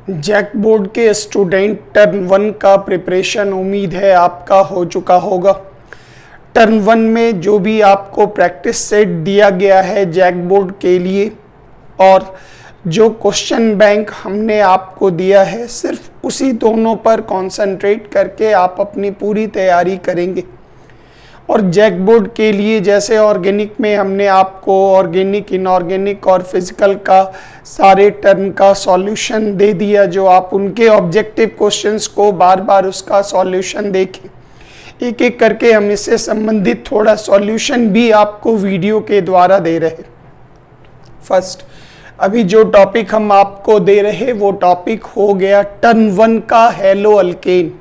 JAC board के student term 1 का preparation उम्मीद है आपका हो चुका होगा। टर्म 1 में जो भी आपको प्रैक्टिस सेट दिया गया है जैक बोर्ड के लिए और जो क्वेश्चन बैंक हमने आपको दिया है, सिर्फ उसी दोनों पर कंसंट्रेट करके आप अपनी पूरी तैयारी करेंगे। और जैक बोर्ड के लिए जैसे ऑर्गेनिक में हमने आपको ऑर्गेनिक, इनऑर्गेनिक और फिजिकल का सारे टर्म का सॉल्यूशन दे दिया, जो आप उनके ऑब्जेक्टिव क्वेश्चंस को बार बार उसका सॉल्यूशन देखें। एक एक करके हम इससे संबंधित थोड़ा सॉल्यूशन भी आपको वीडियो के द्वारा दे रहे। फर्स्ट, अभी जो टॉपिक हम आपको दे रहे वो टॉपिक हो गया टर्म 1 का हेलो अल्केन।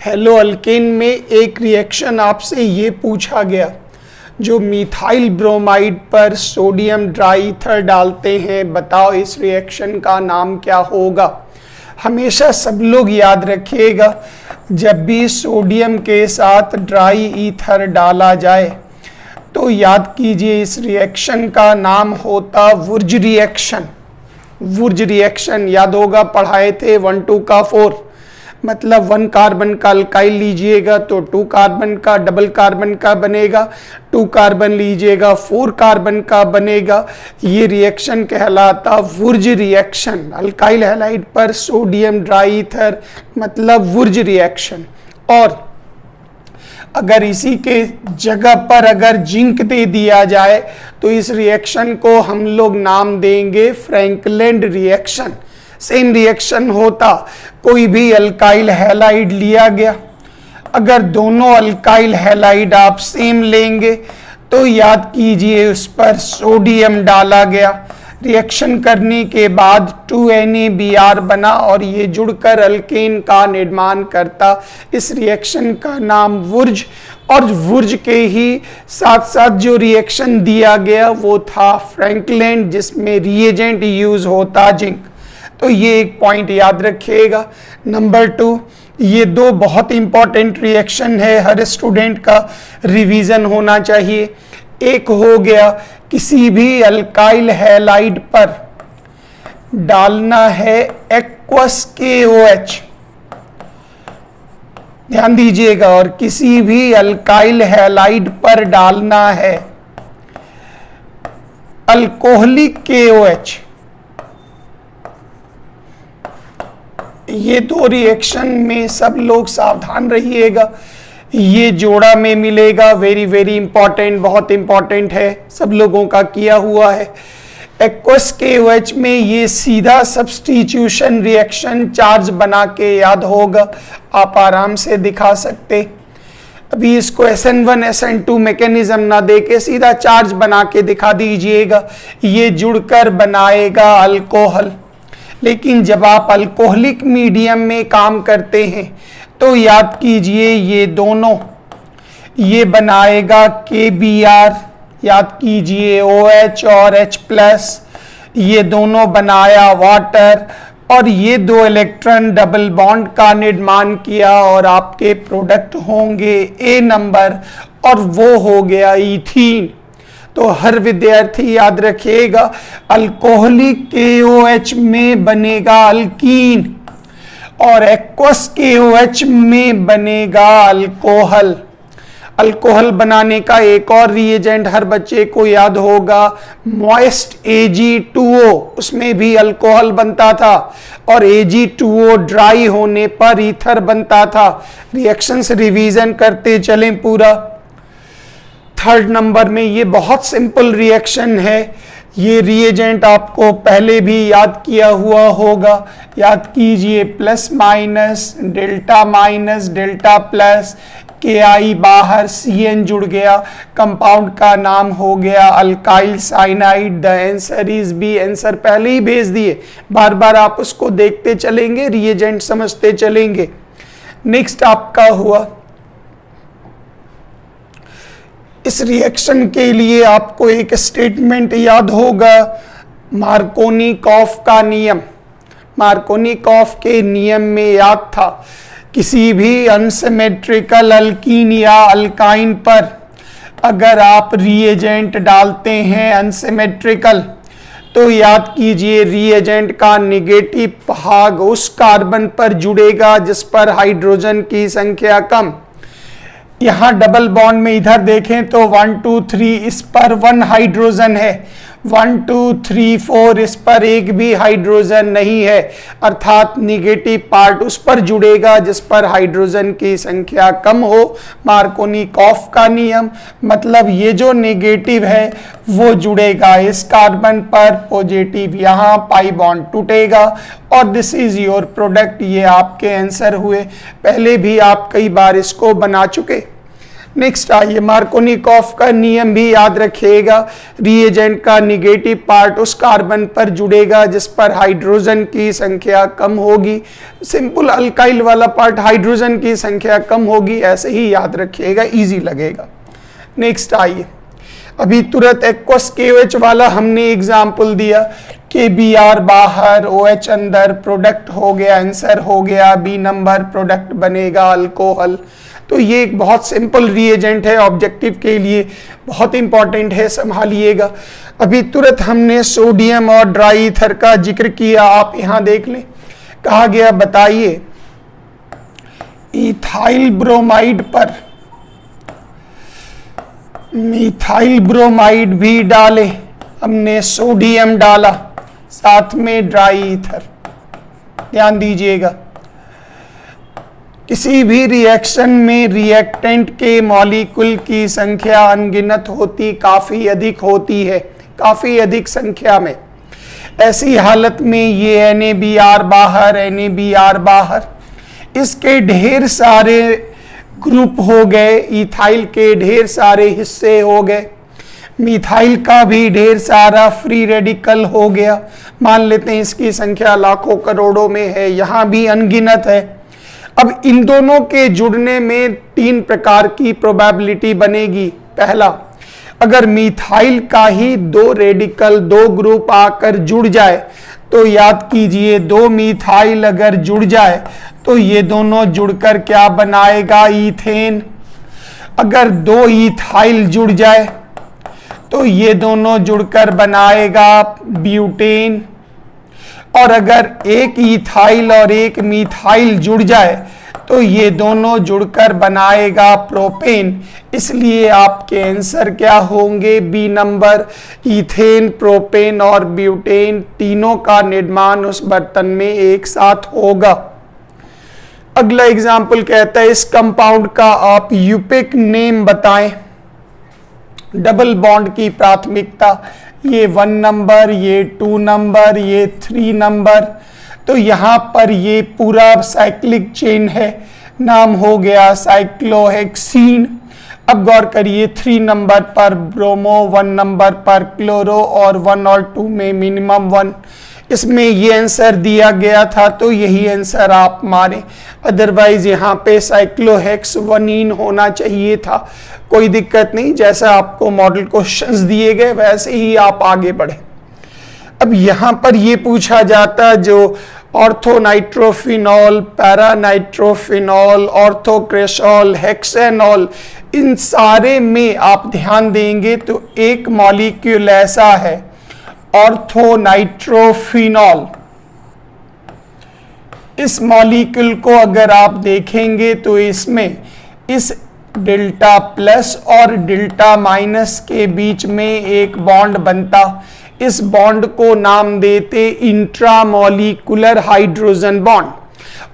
हेलो अल्केन में एक रिएक्शन आपसे ये पूछा गया, जो मिथाइल ब्रोमाइड पर सोडियम ड्राई ईथर डालते हैं, बताओ इस रिएक्शन का नाम क्या होगा। हमेशा सब लोग याद रखिएगा, जब भी सोडियम के साथ ड्राई ईथर डाला जाए तो याद कीजिए इस रिएक्शन का नाम होता वुर्ज रिएक्शन। वुर्ज रिएक्शन याद होगा, पढ़ाए थे 1 2 का 4, मतलब 1 कार्बन का अल्काइल लीजिएगा तो 2 कार्बन का डबल कार्बन का बनेगा, 2 कार्बन लीजिएगा 4 कार्बन का बनेगा। ये रिएक्शन कहलाता वुर्ज रिएक्शन। अल्काइल हैलाइड पर सोडियम ड्राई ईथर मतलब वुर्ज रिएक्शन। और अगर इसी के जगह पर अगर जिंक दे दिया जाए तो इस रिएक्शन को हम लोग नाम देंगे फ्रैंकलैंड रिएक्शन। सेम रिएक्शन होता, कोई भी अल्काइल हैलाइड लिया गया, अगर दोनों अल्काइल हैलाइड आप सेम लेंगे तो याद कीजिए उस पर सोडियम डाला गया, रिएक्शन करने के बाद 2NaBr बना और ये जुड़कर अल्केन का निर्माण करता। इस रिएक्शन का नाम वुर्ज, और वुर्ज के ही साथ साथ जो रिएक्शन दिया गया वो था फ्रैंकलैंड, जिसमें रिएजेंट यूज होता जिंक। तो ये एक पॉइंट याद रखिएगा। नंबर 2, ये 2 बहुत इंपॉर्टेंट रिएक्शन है, हर स्टूडेंट का रिवीजन होना चाहिए। एक हो गया, किसी भी अल्काइल हैलाइड पर डालना है एक्वस KOH, ध्यान दीजिएगा, और किसी भी अल्काइल हैलाइड पर डालना है अल्कोहलिक KOH। ये 2 रिएक्शन में सब लोग सावधान रहिएगा, ये जोड़ा में मिलेगा, वेरी वेरी इंपॉर्टेंट, बहुत इंपॉर्टेंट है, सब लोगों का किया हुआ है। एक्वस KOH में ये सीधा सब्स्टिट्यूशन रिएक्शन चार्ज बना के याद होगा, आप आराम से दिखा सकते। अभी इसको SN1 SN2 मैकेनिज्म ना दे के सीधा चार्ज बना के दिखा दीजिएगा, ये जुड़कर बनाएगा अल्कोहल। लेकिन जब आप अल्कोहलिक मीडियम में काम करते हैं तो याद कीजिए ये दोनों, ये बनाएगा KBr, याद कीजिए OH और H+, ये दोनों बनाया वाटर, और ये 2 इलेक्ट्रॉन डबल बॉन्ड का निर्माण किया और आपके प्रोडक्ट होंगे A नंबर, और वो हो गया ईथीन। तो हर विद्यार्थी याद रखिएगा, अल्कोहलिक KOH में बनेगा अल्कीन और एक्वस KOH में बनेगा अल्कोहल। अल्कोहल बनाने का एक और रिएजेंट हर बच्चे को याद होगा, मॉइस्ट Ag2O, उसमें भी अल्कोहल बनता था, और Ag2O ड्राई होने पर ईथर बनता था। रिएक्शंस रिवीजन करते चलें पूरा। 3rd नंबर में ये बहुत सिंपल रिएक्शन है, ये रिएजेंट आपको पहले भी याद किया हुआ होगा, याद कीजिए plus minus delta plus, KI बाहर CN जुड़ गया, कंपाउंड का नाम हो गया alkyl cyanide. The answer is B, answer पहले ही भेज दिए, बार बार आप उसको देखते चलेंगे, रिएजेंट समझते चलेंगे। नेक्स्ट आपका हुआ, इस रिएक्शन के लिए आपको एक स्टेटमेंट याद होगा, मार्कोनिकॉफ का नियम। मार्कोनिकॉफ के नियम में याद था, किसी भी अनसिमेट्रिकल अल्कीन या अल्काइन पर अगर आप रिएजेंट डालते हैं अनसिमेट्रिकल, तो याद कीजिए रिएजेंट का नेगेटिव भाग उस कार्बन पर जुड़ेगा जिस पर हाइड्रोजन की संख्या कम। यहाँ डबल बॉन्ड में इधर देखें तो 1 2 3 इस पर 1 हाइड्रोजन है, 1 2 3 4 इस पर एक भी हाइड्रोजन नहीं है, अर्थात निगेटिव पार्ट उस पर जुड़ेगा जिस पर हाइड्रोजन की संख्या कम हो। मार्कोनिकॉफ का नियम, मतलब ये जो नेगेटिव है वो जुड़ेगा इस कार्बन पर, पॉजिटिव यहाँ, पाई बॉन्ड टूटेगा और दिस इज योर प्रोडक्ट। ये आपके आंसर हुए, पहले भी आप कई बार इसको बना चुके। नेक्स्ट आइए, मार्कोनिकॉफ का नियम भी याद रखिएगा, रिएजेंट का निगेटिव पार्ट उस कार्बन पर जुड़ेगा जिस पर हाइड्रोजन की संख्या कम होगी। सिंपल अल्काइल वाला पार्ट हाइड्रोजन की संख्या कम होगी, ऐसे ही याद रखिएगा, इजी लगेगा। नेक्स्ट आइए, अभी तुरंत एक्वस KOH वाला हमने एग्जाम्पल दिया, KBr बाहर OH अंदर, प्रोडक्ट हो गया, आंसर हो गया B नंबर, प्रोडक्ट बनेगा अल्कोहल। तो ये एक बहुत सिंपल रिएजेंट है, ऑब्जेक्टिव के लिए बहुत इंपॉर्टेंट है, संभालिएगा। अभी तुरंत हमने सोडियम और ड्राई ईथर का जिक्र किया, आप यहाँ देख लें, कहा गया बताइए इथाइल ब्रोमाइड पर मिथाइल ब्रोमाइड भी डाले, हमने सोडियम डाला, साथ में ड्राई ईथर। ध्यान दीजिएगा, किसी भी रिएक्शन में रिएक्टेंट के मॉलिक्यूल की संख्या अनगिनत होती, काफी अधिक होती है, काफी अधिक संख्या में। ऐसी हालत में ये NaBr बाहर, NaBr बाहर, इसके ढेर सारे ग्रुप हो गए, इथाइल के ढेर सारे हिस्से हो गए, मिथाइल का भी ढेर सारा फ्री रेडिकल हो गया। मान लेते हैं इसकी संख्या लाखों करोड़ों में है, यहाँ भी अनगिनत है। अब इन दोनों के जुड़ने में 3 प्रकार की प्रोबेबिलिटी बनेगी। पहला, अगर मिथाइल का ही 2 रेडिकल, 2 ग्रुप आकर जुड़ जाए, तो याद कीजिए 2 मिथाइल अगर जुड़ जाए तो ये दोनों जुड़कर क्या बनाएगा, ईथेन। अगर 2 इथाइल जुड़ जाए तो ये दोनों जुड़कर बनाएगा ब्यूटेन। और अगर एक इथाइल और एक मिथाइल जुड़ जाए तो ये दोनों जुड़कर बनाएगा प्रोपेन। इसलिए आपके आंसर क्या होंगे, बी नंबर, इथेन, प्रोपेन और ब्यूटेन, तीनों का निर्माण उस बर्तन में एक साथ होगा। अगला एग्जाम्पल कहता है इस कंपाउंड का आप यूपिक नेम बताएं। डबल बॉन्ड की प्राथमिकता, ये 1 नंबर, ये 2 नंबर, ये 3 नंबर। तो यहाँ पर ये पूरा साइक्लिक चेन है, नाम हो गया साइक्लोहेक्सीन। अब गौर करिए 3 नंबर पर ब्रोमो, 1 नंबर पर क्लोरो और 1 और 2 में मिनिमम 1। इसमें ये आंसर दिया गया था तो यही आंसर आप मारें, अदरवाइज यहाँ पे साइक्लोहेक्सवनीन होना चाहिए था। कोई दिक्कत नहीं, जैसा आपको मॉडल क्वेश्चंस दिए गए वैसे ही आप आगे बढ़े। अब यहाँ पर ये पूछा जाता जो ऑर्थोनाइट्रोफिनॉल, पैरानाइट्रोफिनॉल, ऑर्थोक्रेसॉल, हेक्सेनॉल, इन सारे में आप ध्यान देंगे तो एक मॉलिक्यूल ऐसा है ऑर्थोनाइट्रोफिनॉल। इस मॉलिक्यूल को अगर आप देखेंगे तो इसमें इस डेल्टा प्लस और डेल्टा माइनस के बीच में एक बॉन्ड बनता। इस बॉन्ड को नाम देते इंट्रामॉलिक्यूलर हाइड्रोजन बॉन्ड।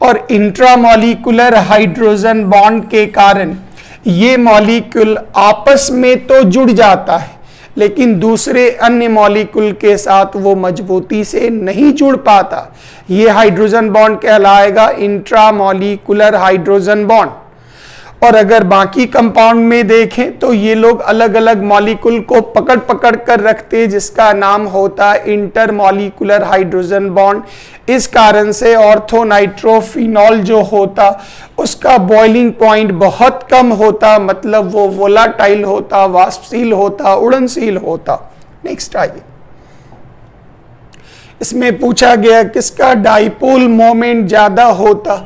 और इंट्रामॉलिक्यूलर हाइड्रोजन बॉन्ड के कारण ये मॉलिक्यूल आपस में तो जुड़ जाता है, लेकिन दूसरे अन्य मॉलिक्यूल के साथ वो मजबूती से नहीं जुड़ पाता। ये हाइड्रोजन बॉन्ड कहलाएगा इंट्रामॉलिक्यूलर हाइड्रोजन बॉन्ड। और अगर बाकी कंपाउंड में देखें तो ये लोग अलग अलग मॉलिक्यूल को पकड़ पकड़ कर रखते, जिसका नाम होता है इंटरमॉलिक्यूलर हाइड्रोजन बॉन्ड। इस कारण से ऑर्थोनाइट्रोफिनॉल जो होता उसका बॉइलिंग पॉइंट बहुत कम होता, मतलब वो वोलाटाइल होता, वाष्पशील होता, उड़नशील होता। नेक्स्ट आइए, इसमें पूछा गया किसका डाइपोल मोमेंट ज्यादा होता,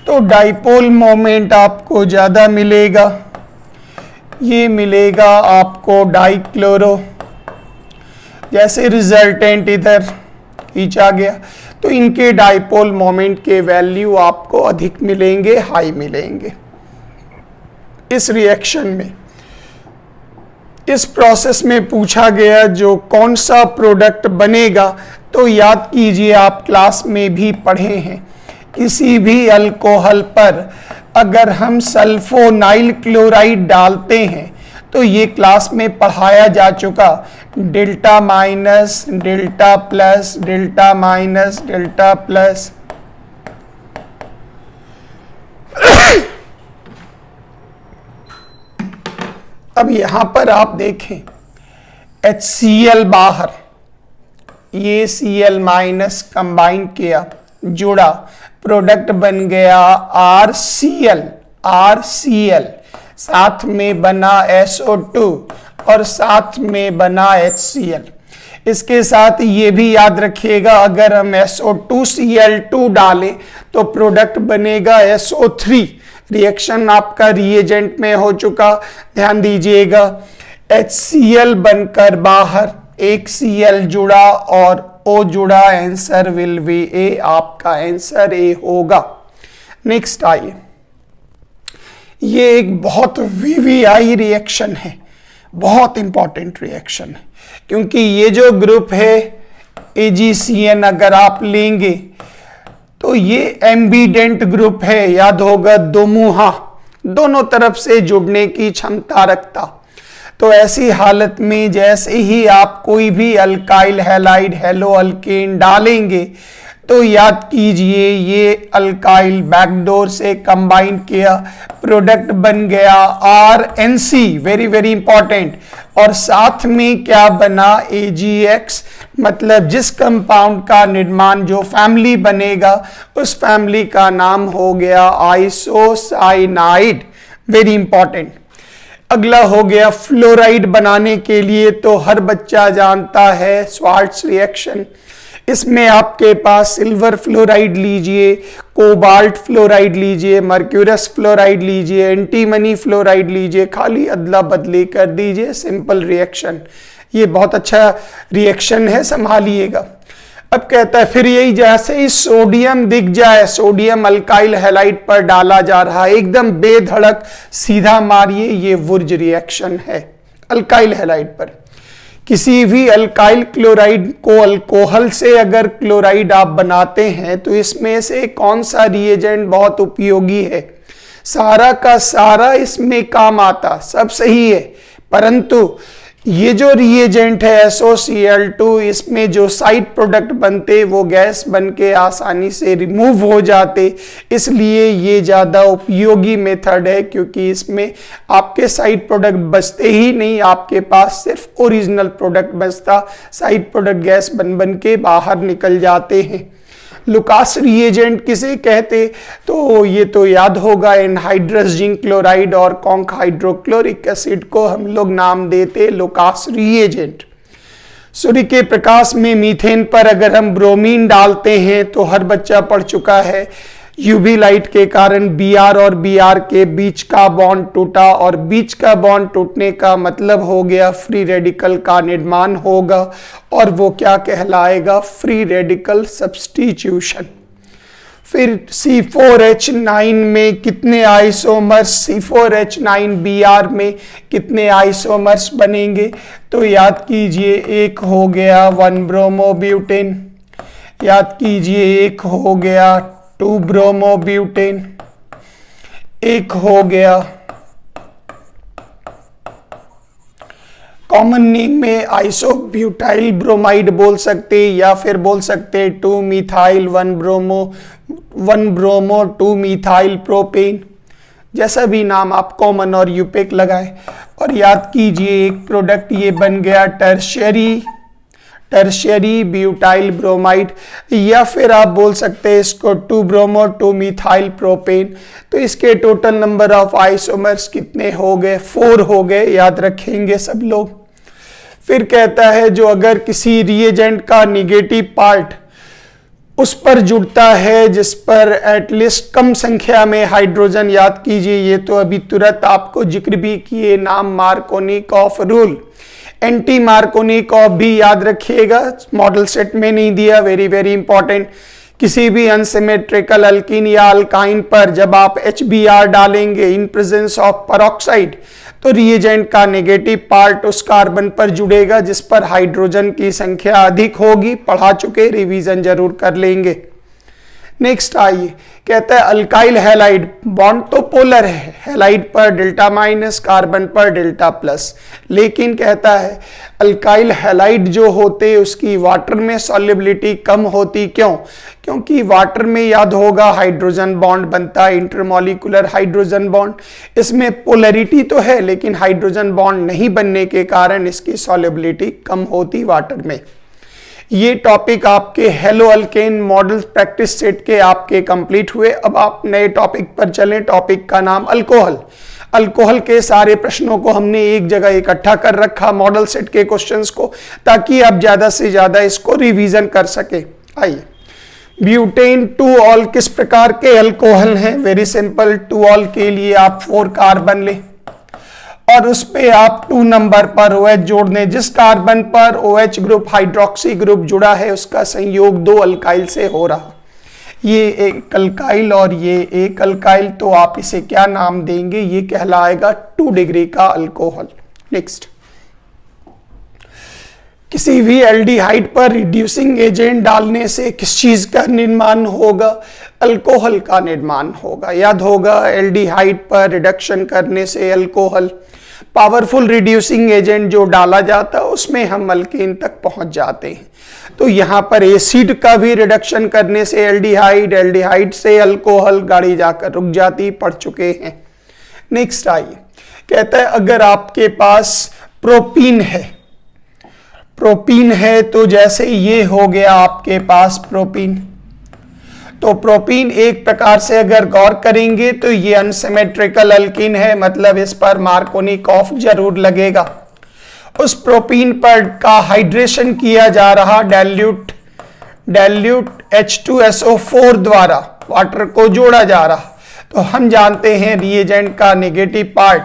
तो डाइपोल मोमेंट आपको ज्यादा मिलेगा, ये मिलेगा आपको डाइक्लोरो। जैसे रिजल्टेंट इधर खींचा गया, तो इनके डाइपोल मोमेंट के वैल्यू आपको अधिक मिलेंगे, हाई मिलेंगे। इस रिएक्शन में, इस प्रोसेस में पूछा गया जो कौन सा प्रोडक्ट बनेगा, तो याद कीजिए आप क्लास में भी पढ़े हैं, किसी भी अल्कोहल पर अगर हम सल्फोनाइल क्लोराइड डालते हैं तो ये क्लास में पढ़ाया जा चुका, delta minus delta plus delta minus delta plus. अब यहां पर आप देखें HCl बाहर, ये Cl माइनस कंबाइन किया, जुड़ा, प्रोडक्ट बन गया RCl, साथ में बना SO2 और साथ में बना HCl। इसके साथ ये भी याद रखिएगा, अगर हम SO2Cl2 डालें तो प्रोडक्ट बनेगा SO3। रिएक्शन आपका रिएजेंट में हो चुका, ध्यान दीजिएगा। HCl बनकर बाहर, एक Cl जुड़ा और O जुड़ा, आंसर विल बी ए, आपका आंसर ए होगा। नेक्स्ट आइए, ये एक बहुत VVI रिएक्शन है, बहुत इंपॉर्टेंट रिएक्शन है, क्योंकि ये जो ग्रुप है AgCN अगर आप लेंगे तो ये एम्बिडेंट ग्रुप है, याद होगा, दो मुहा, दोनों तरफ से जुड़ने की क्षमता रखता। तो ऐसी हालत में जैसे ही आप कोई भी अल्काइल हैलाइड हेलो अल्केन डालेंगे तो याद कीजिए ये अल्काइल बैकडोर से कंबाइन किया, प्रोडक्ट बन गया RNC, वेरी वेरी इंपॉर्टेंट, और साथ में क्या बना AgX, मतलब जिस कंपाउंड का निर्माण, जो फैमिली बनेगा उस फैमिली का नाम हो गया आइसोसाइनाइड, वेरी इंपॉर्टेंट। अगला हो गया फ्लोराइड बनाने के लिए, तो हर बच्चा जानता है स्वार्ट्स रिएक्शन। इसमें आपके पास सिल्वर फ्लोराइड लीजिए, कोबाल्ट फ्लोराइड लीजिए, मर्क्यूरस फ्लोराइड लीजिए, एंटीमनी फ्लोराइड लीजिए, खाली अदला बदली कर दीजिए, सिंपल रिएक्शन। ये बहुत अच्छा रिएक्शन है, संभालिएगा। अब कहता है फिर यही जैसे ही सोडियम दिख जाए, सोडियम अल्काइल हैलाइड पर डाला जा रहा है, एकदम बेधड़क सीधा मारिए, ये वुर्ज रिएक्शन है अल्काइल हैलाइड पर। किसी भी अल्काइल क्लोराइड को अल्कोहल से अगर क्लोराइड आप बनाते हैं तो इसमें से कौन सा रिएजेंट बहुत उपयोगी है? सारा का सारा इसमें काम आता, सब सही है, परंतु ये जो रिएजेंट है SOCl2, इसमें जो साइड प्रोडक्ट बनते वो गैस बन के आसानी से रिमूव हो जाते, इसलिए ये ज़्यादा उपयोगी मेथड है, क्योंकि इसमें आपके साइड प्रोडक्ट बचते ही नहीं, आपके पास सिर्फ ओरिजिनल प्रोडक्ट बचता, साइड प्रोडक्ट गैस बन बन के बाहर निकल जाते हैं। लुकास रिएजेंट किसे कहते? तो ये तो याद होगा, एनहाइड्रस जिंक क्लोराइड और कॉन्क हाइड्रोक्लोरिक एसिड को हम लोग नाम देते लुकास रिएजेंट। सूर्य के प्रकाश में मीथेन पर अगर हम ब्रोमीन डालते हैं तो हर बच्चा पढ़ चुका है, यूवी लाइट के कारण Br और Br के बीच का बॉन्ड टूटा, और बीच का बॉन्ड टूटने का मतलब हो गया फ्री रेडिकल का निर्माण होगा, और वो क्या कहलाएगा? Free radical substitution. फिर C4H9 में कितने आइसोमर्स, C4H9Br में कितने आइसोमर्स बनेंगे? तो याद कीजिए, एक हो गया 1 ब्रोमोब्यूटेन, याद कीजिए एक हो गया 2 ब्रोमोब्यूटेन, एक हो गया कॉमन नेम में आइसोब्यूटाइल ब्रोमाइड बोल सकते, या फिर बोल सकते 2 मिथाइल 1 ब्रोमो 2 मिथाइल प्रोपेन, जैसा भी नाम आप कॉमन और यूपेक लगाएं। और याद कीजिए एक प्रोडक्ट ये बन गया टर्शियरी ब्यूटाइल ब्रोमाइड, या फिर आप बोल सकते हैं इसको 2 ब्रोमो 2 मिथाइल प्रोपेन। तो इसके टोटल नंबर ऑफ आइसोमर्स कितने हो गए? 4 हो गए, याद रखेंगे सब लोग। फिर कहता है जो अगर किसी रिएजेंट का निगेटिव पार्ट उस पर जुड़ता है जिस पर एटलीस्ट कम संख्या में हाइड्रोजन, याद कीजिए ये तो अभी तुरंत आपको जिक्र भी किए, नाम Markovnikov of rule, anti Markovnikov भी याद रखिएगा, मॉडल सेट में नहीं दिया, वेरी वेरी इंपॉर्टेंट। किसी भी अनसिमेट्रिकल अल्कीन या अल्काइन पर जब आप HBr डालेंगे इन प्रेजेंस ऑफ पेरोक्साइड, तो रिएजेंट का नेगेटिव पार्ट उस कार्बन पर जुड़ेगा जिस पर हाइड्रोजन की संख्या अधिक होगी। पढ़ा चुके, रिवीजन जरूर कर लेंगे। नेक्स्ट आइए, कहता है अल्काइल हैलाइड बॉन्ड तो पोलर है, हैलाइड पर डेल्टा माइनस, कार्बन पर डेल्टा प्लस, लेकिन कहता है अल्काइल हैलाइड जो होते उसकी वाटर में सॉल्युबिलिटी कम होती। क्यों? क्योंकि वाटर में याद होगा हाइड्रोजन बॉन्ड बनता है, इंटरमॉलिक्यूलर हाइड्रोजन बॉन्ड। इसमें पोलरिटी तो है लेकिन हाइड्रोजन बॉन्ड नहीं बनने के कारण इसकी सॉल्युबिलिटी कम होती वाटर में। ये टॉपिक आपके hello alkane model practice set के आपके कंप्लीट हुए। अब आप नए टॉपिक पर चलें। टॉपिक का नाम अल्कोहल। अल्कोहल के सारे प्रश्नों को हमने एक जगह इकट्ठा कर रखा, मॉडल सेट के क्वेश्चंस को, ताकि आप ज्यादा से ज्यादा इसको रिवीजन कर सके। आइए, ब्यूटेन टू ऑल किस प्रकार के अल्कोहल हैं? वेरी सिंपल, टू ऑल के लिए आप 4 कार्बन ले और उस पे आप 2 नंबर पर OH जोड़ दें। जिस कार्बन पर OH ग्रुप हाइड्रोक्सी ग्रुप जुड़ा है उसका संयोग 2 अल्काइल से हो रहा। ये एक अल्काइल और ये एक अल्काइल, तो आप इसे क्या नाम देंगे? ये कहलाएगा 2 डिग्री का अल्कोहल। नेक्स्ट, किसी भी एल्डिहाइड पर रिड्यूसिंग एजेंट डालने से किस चीज का निर्माण होगा? अल्कोहल का निर्माण होगा। याद होगा, एल्डिहाइड पर रिडक्शन करने से अल्कोहल, पावरफुल रिड्यूसिंग एजेंट जो डाला जाता है उसमें हम अल्केन तक पहुंच जाते हैं। तो यहां पर एसिड का भी रिडक्शन करने से एल्डिहाइड, एल्डिहाइड से अल्कोहल, गाड़ी जाकर रुक जाती, पढ़ चुके हैं। नेक्स्ट आइए, कहता है अगर आपके पास प्रोपीन है, प्रोपीन है तो जैसे ये हो गया आपके पास प्रोपीन, तो प्रोपीन एक प्रकार से अगर गौर करेंगे तो ये अनसिमेट्रिकल अल्कीन है, मतलब इस पर मार्कोनिकॉफ जरूर लगेगा। उस प्रोपीन पर का हाइड्रेशन किया जा रहा डाइल्यूट H2SO4 द्वारा, वाटर को जोड़ा जा रहा। तो हम जानते हैं रिएजेंट का नेगेटिव पार्ट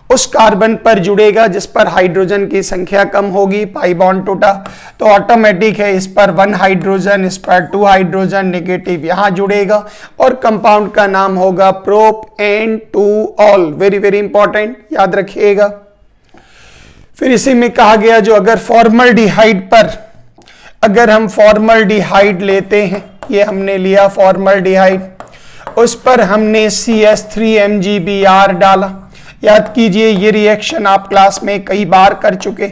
उस कार्बन पर जुड़ेगा जिस पर हाइड्रोजन की संख्या कम होगी, पाई बॉन्ड टूटा, तो ऑटोमेटिक है इस पर 1 हाइड्रोजन, इस पर 2 हाइड्रोजन, नेगेटिव यहां जुड़ेगा और कंपाउंड का नाम होगा प्रोप-N2-ऑल। वेरी वेरी इंपॉर्टेंट, याद रखिएगा। फिर इसी में कहा गया जो अगर फॉर्मल्डिहाइड पर, अगर हम फॉर्मल्डिहाइड लेते हैं, ये हमने लिया फॉर्मल्डिहाइड, उस पर हमने CS3MgBr डाला। याद कीजिए ये रिएक्शन आप क्लास में कई बार कर चुके।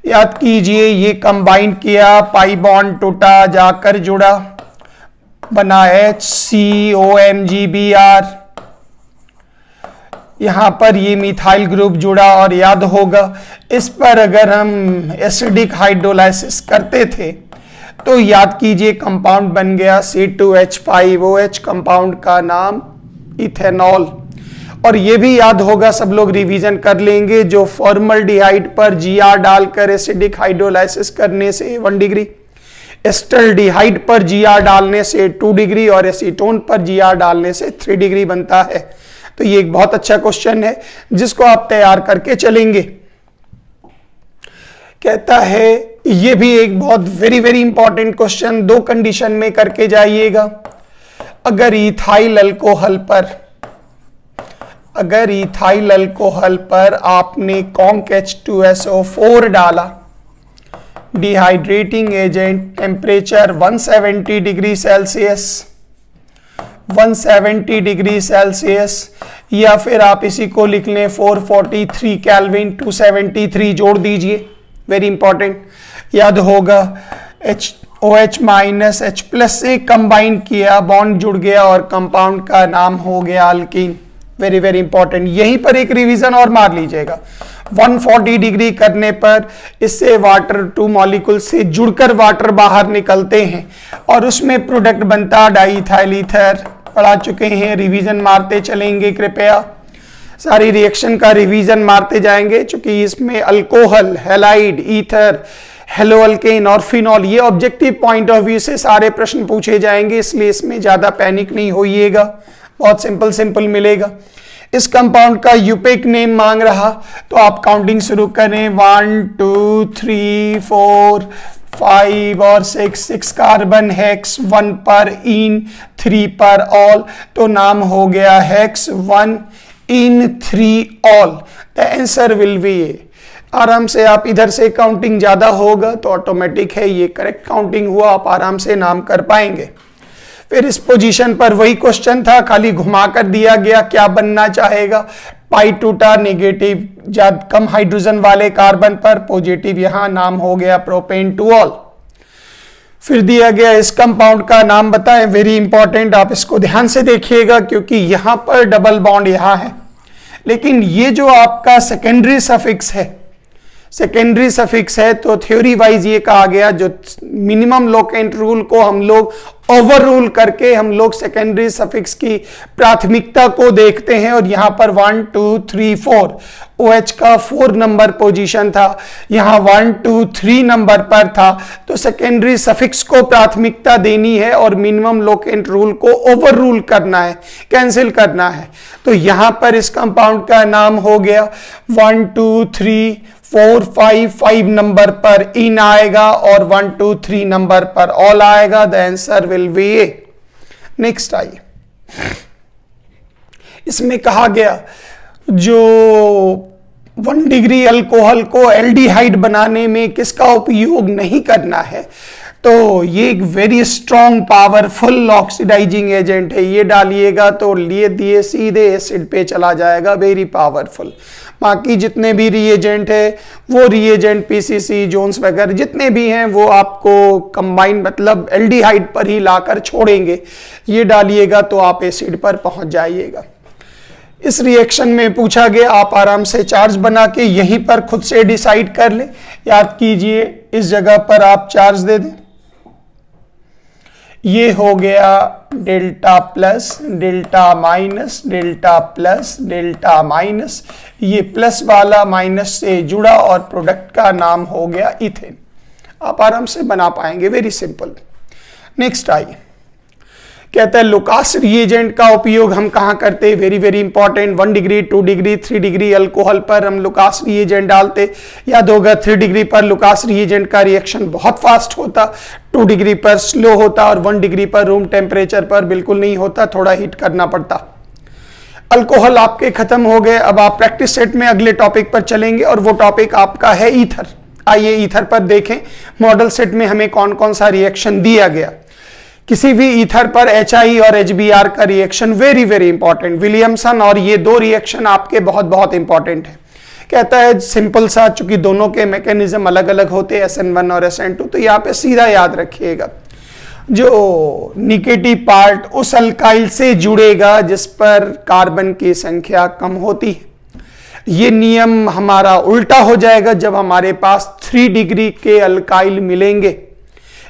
याद कीजिए ये कंबाइन किया, पाई बॉन्ड टूटा, जाकर जुड़ा, बना HCOMgBr। यहां पर ये मिथाइल ग्रुप जुड़ा और याद होगा इस पर अगर हम एसिडिक हाइड्रोलाइसिस करते थे तो याद कीजिए कंपाउंड बन गया C2H5OH, कंपाउंड का नाम इथेनॉल। और ये भी याद होगा, सब लोग रिवीजन कर लेंगे, जो फॉर्मल्डिहाइड पर Gr डालकर एसिडिक हाइड्रोलाइसिस करने से 1 डिग्री, एस्टल्डिहाइड पर Gr डालने से 2 डिग्री और एसीटोन पर Gr डालने से 3 डिग्री बनता है। तो ये एक बहुत अच्छा क्वेश्चन है जिसको आप तैयार करके चलेंगे। कहता है ये भी एक बहुत very very important question, 2 condition में करके जाइएगा। अगर इथाइल अल्कोहल पर आपने कॉन्क H2SO4 डाला, dehydrating agent, temperature 170 degree Celsius, 170 degree Celsius, या फिर आप इसी को लिख लें 443 केल्विन, 273 जोड़ दीजिए, वेरी इंपॉर्टेंट। याद होगा OH माइनस H प्लस से कंबाइन किया, बॉन्ड जुड़ गया और कंपाउंड का नाम हो गया अल्कीन। Very very important. यहीं पर एक रिवीजन और मार लीजिएगा, 140 डिग्री करने पर इससे वाटर 2 मॉलिक्यूल से जुड़कर वाटर बाहर निकलते हैं और उसमें प्रोडक्ट बनता डाइइथाइल ईथर। पढ़ा चुके हैं, रिवीजन मारते चलेंगे कृपया, सारी रिएक्शन का रिवीजन मारते जाएंगे, क्योंकि इसमें alcohol, halide, ether, hello alkane और फिनॉल, ये ऑब्जेक्टिव पॉइंट ऑफ व्यू से सारे प्रश्न पूछे जाएंगे, इसलिए इसमें ज्यादा पैनिक नहीं होइएगा, बहुत सिंपल मिलेगा। इस कंपाउंड का यूपेक नेम मांग रहा, तो आप काउंटिंग शुरू करें 1 2 3 4 5 और 6 कार्बन हेक्स, 1 पर इन, 3 पर ऑल, तो नाम हो गया hex 1 in 3 all. The answer will be A. आराम से आप इधर से काउंटिंग ज्यादा होगा तो ऑटोमेटिक है, ये करेक्ट काउंटिंग हुआ, आप आराम से नाम कर पाएंगे। फिर इस पोजीशन पर वही क्वेश्चन था, खाली घुमा कर दिया गया, क्या बनना चाहेगा, पाई टूटा, नेगेटिव ज्यादा कम हाइड्रोजन वाले कार्बन पर, पॉजिटिव यहां नाम हो गया प्रोपेन टू ऑल। फिर दिया गया इस कंपाउंड का नाम बताएं, वेरी इंपॉर्टेंट, आप इसको ध्यान से देखिएगा क्योंकि यहां पर डबल बॉन्ड यहां है, लेकिन ये जो आपका सेकेंडरी सफिक्स है, सेकेंडरी सफिक्स है, तो थ्योरी वाइज ये कहा गया जो मिनिमम लोकेंट रूल को हम लोग ओवर रूल करके हम लोग सेकेंडरी सफिक्स की प्राथमिकता को देखते हैं, और यहां पर 1 2 3 4 OH का 4 नंबर पोजीशन था, यहां 1 2 3 नंबर पर था, तो सेकेंडरी सफिक्स को प्राथमिकता देनी है और मिनिमम लोकेंट रूल को ओवर रूल करना है, कैंसिल करना है। तो यहां पर इस कंपाउंड का नाम हो गया 1 2 3 4 5 नंबर पर इन आएगा और 1 2 3 नंबर पर ऑल आएगा। The answer will be A. Next आइए, इसमें कहा गया जो 1 डिग्री अल्कोहल को एल्डिहाइड बनाने में किसका उपयोग नहीं करना है, तो ये एक very strong powerful oxidizing agent है, ये डालिएगा तो लिए दिए सीधे एसिड पे चला जाएगा, वेरी पावरफुल। बाकी जितने भी रिएजेंट है वो रिएजेंट पीसीसी जोन्स वगैरह जितने भी हैं वो आपको कंबाइन मतलब एल्डिहाइड पर ही लाकर छोड़ेंगे, ये डालिएगा तो आप एसिड पर पहुंच जाइएगा। इस रिएक्शन में पूछा गया, आप आराम से चार्ज बना के यहीं पर खुद से डिसाइड कर ले, याद कीजिए इस जगह पर आप चार्ज दे दें, ये हो गया delta plus delta minus delta plus delta minus, ये प्लस वाला माइनस से जुड़ा और प्रोडक्ट का नाम हो गया इथेन। आप आराम से बना पाएंगे, वेरी सिंपल। नेक्स्ट आइए, कहता है लुकास रिएजेंट का उपयोग हम कहां करते हैं, very very important. 1 degree 2 degree 3 degree alcohol पर हम लुकास रिएजेंट डालते, याद होगा 3 डिग्री पर लुकास रिएजेंट का रिएक्शन बहुत फास्ट होता, 2 डिग्री पर स्लो होता और 1 डिग्री पर रूम टेम्परेचर पर बिल्कुल नहीं होता, थोड़ा हीट करना पड़ता। अल्कोहल आपके खत्म हो गए, अब आप प्रैक्टिस सेट में अगले टॉपिक पर चलेंगे और वो टॉपिक आपका है ईथर। आइए ईथर पर देखें मॉडल सेट में हमें कौन कौन सा रिएक्शन दिया गया। किसी भी ईथर पर HI और HBr का reaction very very important, Williamson, और ये दो रिएक्शन आपके बहुत बहुत इंपॉर्टेंट है। कहता है सिंपल सा, चूंकि दोनों के मैकेनिज्म अलग अलग होते हैं SN1 और SN2, तो यहाँ पे सीधा याद रखिएगा जो निगेटिव पार्ट उस अल्काइल से जुड़ेगा जिस पर कार्बन की संख्या कम होती है। ये नियम हमारा उल्टा हो जाएगा जब हमारे पास 3 डिग्री के अल्काइल मिलेंगे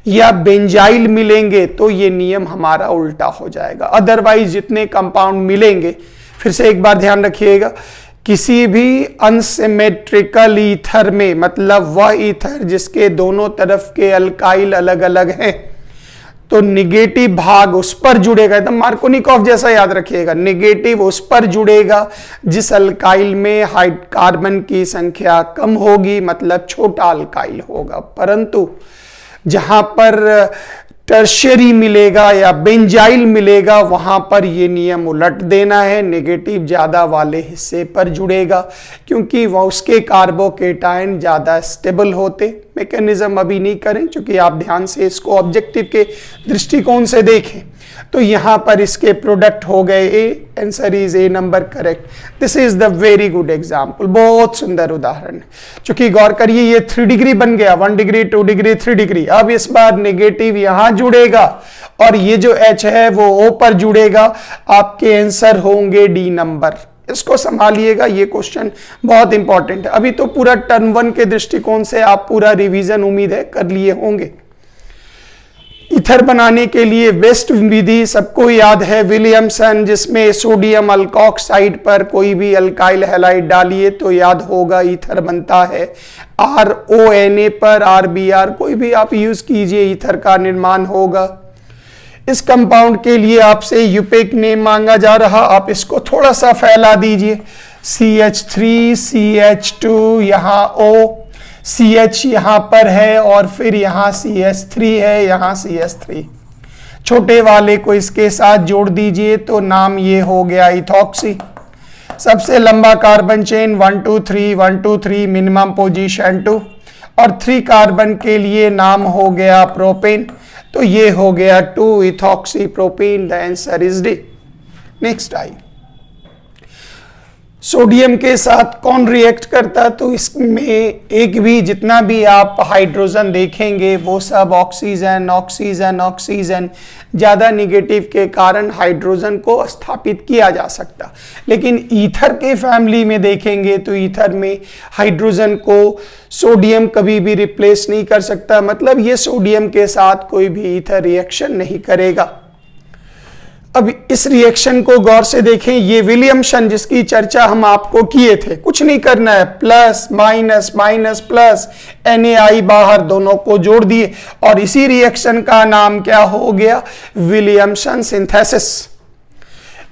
या बेंजाइल मिलेंगे, तो ये नियम हमारा उल्टा हो जाएगा। अदरवाइज जितने कंपाउंड मिलेंगे, फिर से एक बार ध्यान रखिएगा, किसी भी अनसिमेट्रिकल ईथर में, मतलब वह ईथर जिसके दोनों तरफ के अल्काइल अलग अलग हैं, तो निगेटिव भाग उस पर जुड़ेगा, एकदम मार्कोनिकॉफ जैसा याद रखिएगा, निगेटिव उस पर जुड़ेगा जिस अल्काइल में कार्बन की संख्या कम होगी, मतलब छोटा अल्काइल होगा। परंतु जहां पर टर्शियरी मिलेगा या बेंजाइल मिलेगा वहां पर ये नियम उलट देना है, नेगेटिव ज्यादा वाले हिस्से पर जुड़ेगा, क्योंकि वह उसके कार्बोकेटायन ज्यादा स्टेबल होते। मैकेनिज्म अभी नहीं करें, क्योंकि आप ध्यान से इसको ऑब्जेक्टिव के दृष्टिकोण से देखें तो यहां पर इसके प्रोडक्ट हो गए A, answer is A number correct. This is the very good example, बहुत सुंदर उदाहरण है। चूंकि गौर करिए ये 3 डिग्री बन गया, 1 डिग्री 2 डिग्री 3 डिग्री, अब इस बार नेगेटिव यहां जुड़ेगा और ये जो H है वो O पर जुड़ेगा, आपके आंसर होंगे डी नंबर। इसको संभालिएगा, ये क्वेश्चन बहुत इंपॉर्टेंट है। अभी तो पूरा टर्म 1 के दृष्टिकोण से आप पूरा रिवीजन उम्मीद है कर लिए होंगे। ईथर बनाने के लिए बेस्ट विधि सबको याद है विलियमसन, जिसमें सोडियम अल्कोक्साइड पर कोई भी अल्काइल हैलाइड डालिए तो याद होगा ईथर बनता है। RONA पर RBr कोई भी आप यूज कीजिए, ईथर का निर्माण होगा। इस कंपाउंड के लिए आपसे यूपेक नेम मांगा जा रहा, आप इसको थोड़ा सा फैला दीजिए। CH3 CH2 यहाँ O, CH यहाँ पर है और फिर यहाँ CH3 है, यहाँ CH3, छोटे वाले को इसके साथ जोड़ दीजिए तो नाम ये हो गया इथॉक्सी। सबसे लंबा कार्बन चेन 1 2 3 1 2 3, मिनिमम पोजीशन 2, और 3 कार्बन के लिए नाम हो गया प्रोपेन, तो ये हो गया 2 ethoxy propane. The answer is D. Next I, sodium के साथ कौन रिएक्ट करता, तो इसमें एक भी जितना भी आप हाइड्रोजन देखेंगे वो सब ऑक्सीजन ऑक्सीजन ऑक्सीजन, ज़्यादा निगेटिव के कारण हाइड्रोजन को स्थापित किया जा सकता। लेकिन ईथर के फैमिली में देखेंगे तो ईथर में हाइड्रोजन को सोडियम कभी भी रिप्लेस नहीं कर सकता, मतलब ये सोडियम के साथ कोई भी ईथर रिएक्शन नहीं करेगा। अब इस रिएक्शन को गौर से देखें, ये विलियमसन जिसकी चर्चा हम आपको किए थे, कुछ नहीं करना है, plus minus minus plus, NaI बाहर, दोनों को जोड़ दिए और इसी रिएक्शन का नाम क्या हो गया, विलियमसन सिंथेसिस।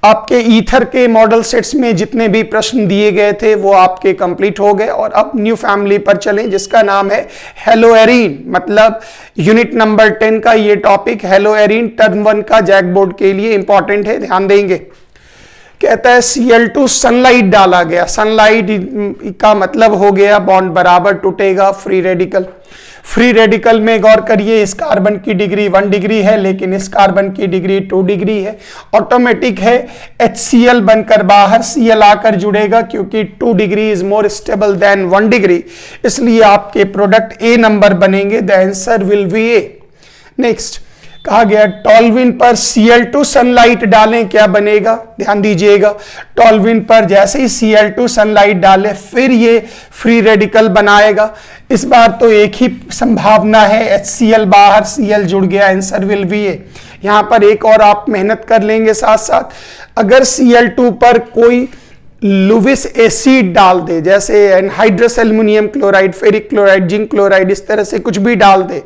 आपके ईथर के मॉडल सेट्स में जितने भी प्रश्न दिए गए थे वो आपके कंप्लीट हो गए। और अब न्यू फैमिली पर चलें जिसका नाम है हेलोएरीन, मतलब यूनिट नंबर 10 का ये टॉपिक हेलोएरीन टर्म 1 का जैक बोर्ड के लिए इंपॉर्टेंट है, ध्यान देंगे। कहता है Cl2 सनलाइट डाला गया, सनलाइट का मतलब हो गया बॉन्ड बराबर टूटेगा, फ्री रेडिकल। फ्री रेडिकल में गौर करिए, इस कार्बन की डिग्री 1 डिग्री है लेकिन इस कार्बन की डिग्री 2 डिग्री है। ऑटोमेटिक है, HCl बनकर बाहर Cl आकर जुड़ेगा क्योंकि 2 degree is more stable then 1 degree, इसलिए आपके प्रोडक्ट A नंबर बनेंगे। The answer will B A। Next कहा गया टॉल्विन पर Cl2 सनलाइट डालें, क्या बनेगा, ध्यान दीजिएगा। टॉल्विन पर जैसे ही Cl2 सनलाइट डालें फिर ये फ्री रेडिकल बनाएगा। इस बार तो एक ही संभावना है, HCl बाहर Cl जुड़ गया, आंसर विल बी A। यहां पर एक और आप मेहनत कर लेंगे साथ साथ, अगर Cl2 पर कोई लुविस एसिड डाल दे, जैसे anhydrous aluminium chloride, ferric chloride, zinc chloride, इस तरह से कुछ भी डाल दे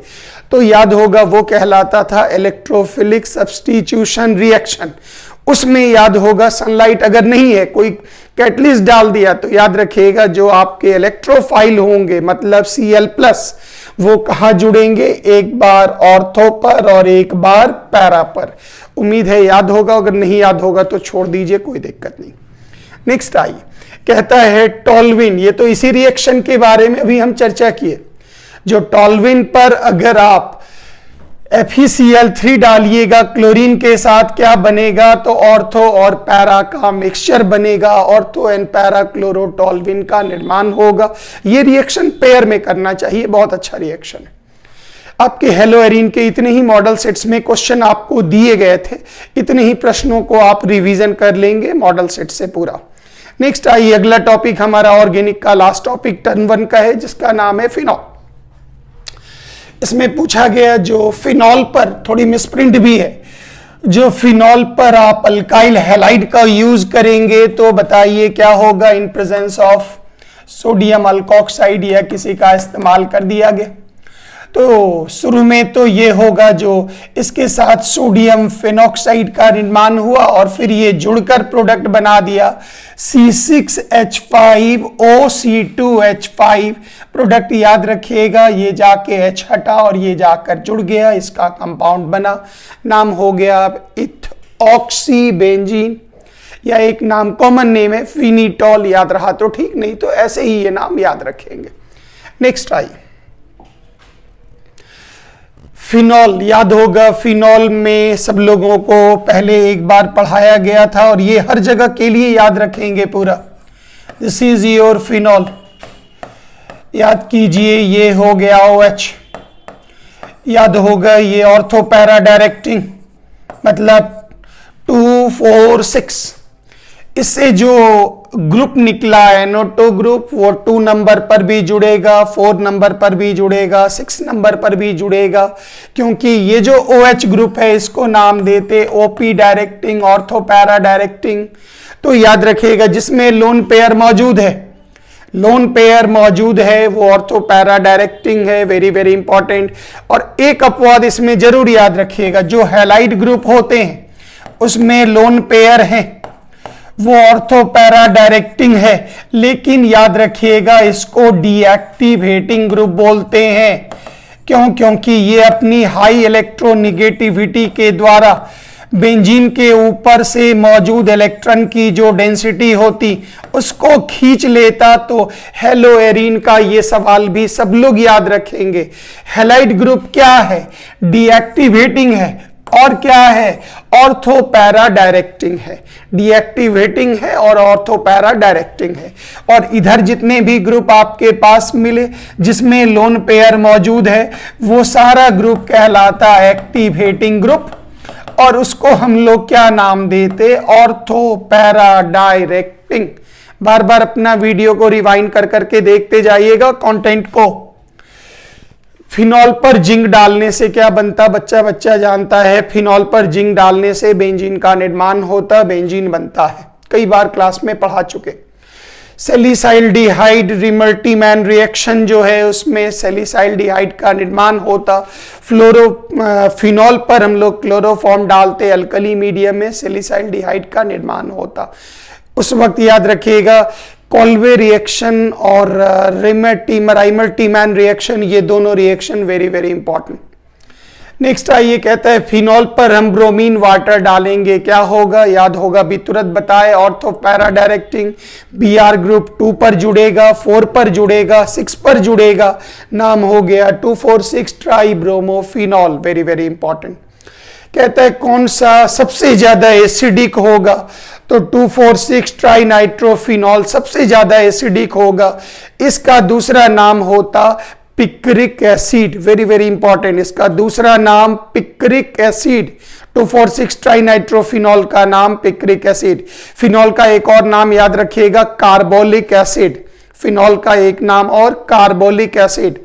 तो याद होगा वो कहलाता था इलेक्ट्रोफिलिक सब्स्टिट्यूशन रिएक्शन। उसमें याद होगा सनलाइट अगर नहीं है, कोई कैटलिस्ट डाल दिया तो याद रखिएगा जो आपके इलेक्ट्रोफाइल होंगे मतलब Cl+, वो कहाँ जुड़ेंगे, एक बार ऑर्थो पर और एक बार पैरा पर। उम्मीद है याद होगा, अगर नहीं याद होगा तो छोड़ दीजिए, कोई दिक्कत नहीं। नेक्स्ट आई, कहता है टॉल्विन, ये तो इसी रिएक्शन के बारे में अभी हम चर्चा किए। जो टॉल्विन पर अगर आप FeCl3 डालिएगा क्लोरीन के साथ क्या बनेगा, तो ऑर्थो और पैरा का मिक्सचर बनेगा, ऑर्थो एंड पैरा क्लोरो टॉल्विन का निर्माण होगा। ये रिएक्शन पेयर में करना चाहिए, बहुत अच्छा रिएक्शन है। आपके हेलोएरीन के इतने ही मॉडल सेट्स में क्वेश्चन आपको दिए गए थे, इतने ही प्रश्नों को आप रिवीजन कर लेंगे मॉडल सेट से पूरा। नेक्स्ट आइए, अगला टॉपिक हमारा ऑर्गेनिक का लास्ट टॉपिक टर्म 1 का है जिसका नाम है फिनॉल। इसमें पूछा गया जो फिनॉल पर थोड़ी मिसप्रिंट भी है, जो फिनॉल पर आप अल्काइल हैलाइड का यूज करेंगे तो बताइए क्या होगा in presence of sodium alkoxide या किसी का इस्तेमाल कर दिया गया। तो शुरू में तो ये होगा जो इसके साथ सोडियम फिनॉक्साइड का निर्माण हुआ और फिर ये जुड़कर प्रोडक्ट बना दिया C6H5OC2H5 प्रोडक्ट। याद रखिएगा ये जाके H हटा और ये जाकर जुड़ गया, इसका कंपाउंड बना, नाम हो गया इथऑक्सी बेंजीन, या एक नाम कॉमन नेम है फिनिटॉल। याद रहा तो ठीक, नहीं तो ऐसे ही ये नाम याद रखेंगे। Next I, phenol. याद होगा फिनॉल में सब लोगों को पहले एक बार पढ़ाया गया था और ये हर जगह के लिए याद रखेंगे पूरा। दिस इज योर फिनॉल, याद कीजिए ये हो गया OH। याद होगा ये ऑर्थो पैरा डायरेक्टिंग मतलब 2 4 6। इससे जो ग्रुप निकला है NO2 ग्रुप, वो 2 नंबर पर भी जुड़ेगा, 4 नंबर पर भी जुड़ेगा, 6 नंबर पर भी जुड़ेगा, क्योंकि ये जो OH ग्रुप है इसको नाम देते OP directing, ortho para directing. तो याद रखिएगा जिसमें लोन पेयर मौजूद है, लोन पेयर मौजूद है, वो ऑर्थो पैरा डायरेक्टिंग है, वेरी वेरी इंपॉर्टेंट। और एक अपवाद इसमें जरूर याद रखिएगा, जो हैलाइड ग्रुप होते हैं उसमें लोन पेयर हैं, वो ऑर्थो पैरा डायरेक्टिंग है, लेकिन याद रखिएगा इसको डीएक्टिवेटिंग ग्रुप बोलते हैं। क्यों? क्योंकि ये अपनी हाई इलेक्ट्रोनिगेटिविटी के द्वारा बेंजीन के ऊपर से मौजूद इलेक्ट्रॉन की जो डेंसिटी होती उसको खींच लेता। तो हेलोएरीन का ये सवाल भी सब लोग याद रखेंगे। हैलाइड ग्रुप क्या है? डीएक्टिवेटिंग है। और क्या है? ऑर्थो पैरा डायरेक्टिंग है। डीएक्टिवेटिंग है और ऑर्थो पैरा डायरेक्टिंग है। और इधर जितने भी ग्रुप आपके पास मिले जिसमें लोन पेयर मौजूद है, वो सारा ग्रुप कहलाता है एक्टिवेटिंग ग्रुप, और उसको हम लोग क्या नाम देते? Ortho para directing. बार बार अपना वीडियो को रिवाइंड कर करके देखते जाइएगा कंटेंट को। फिनॉल पर जिंक डालने से क्या बनता? बच्चा बच्चा जानता है। फिनॉल पर जिंक डालने से बेंजीन का निर्माण होता, बेंजीन बनता है, कई बार क्लास में पढ़ा चुके। सैलिसाइल्डिहाइड रिमल्टीमैन रिएक्शन जो है उसमें सैलिसाइल्डिहाइड का निर्माण होता। फिनॉल पर हम लोग क्लोरोफॉर्म डालते, अल्कली मीडियम में सैलिसाइल्डिहाइड का निर्माण होता। उस वक्त याद रखिएगा कॉल्वे रिएक्शन और रिमल्टीमैन रिएक्शन, ये दोनों reaction very very important. Next आइए, कहता है फिनॉल पर हम ब्रोमीन वाटर डालेंगे, क्या होगा? याद होगा, भी तुरंत बताए, ortho para directing. BR group 2 पर जुड़ेगा, 4 पर जुड़ेगा, 6 पर जुड़ेगा, नाम हो गया 2,4,6 ट्राइब्रोमोफिनॉल, वेरी वेरी इंपॉर्टेंट। कहता है कौन सा सबसे ज्यादा एसिडिक होगा? तो 2,4,6 ट्राइनाइट्रोफिनॉल सबसे ज्यादा एसिडिक होगा। इसका दूसरा नाम होता picric acid, very very important. इसका दूसरा नाम पिक्रिक एसिड। 2,4,6 ट्राइनाइट्रोफिनॉल का नाम पिक्रिक एसिड। फिनॉल का एक और नाम याद रखिएगा, कार्बोलिक एसिड। फिनॉल का एक नाम और कार्बोलिक एसिड।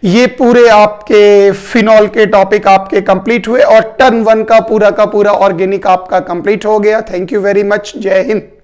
ये पूरे आपके फिनॉल के टॉपिक आपके कंप्लीट हुए और टर्म 1 का पूरा ऑर्गेनिक आपका कंप्लीट हो गया। Thank you very much. जय हिंद।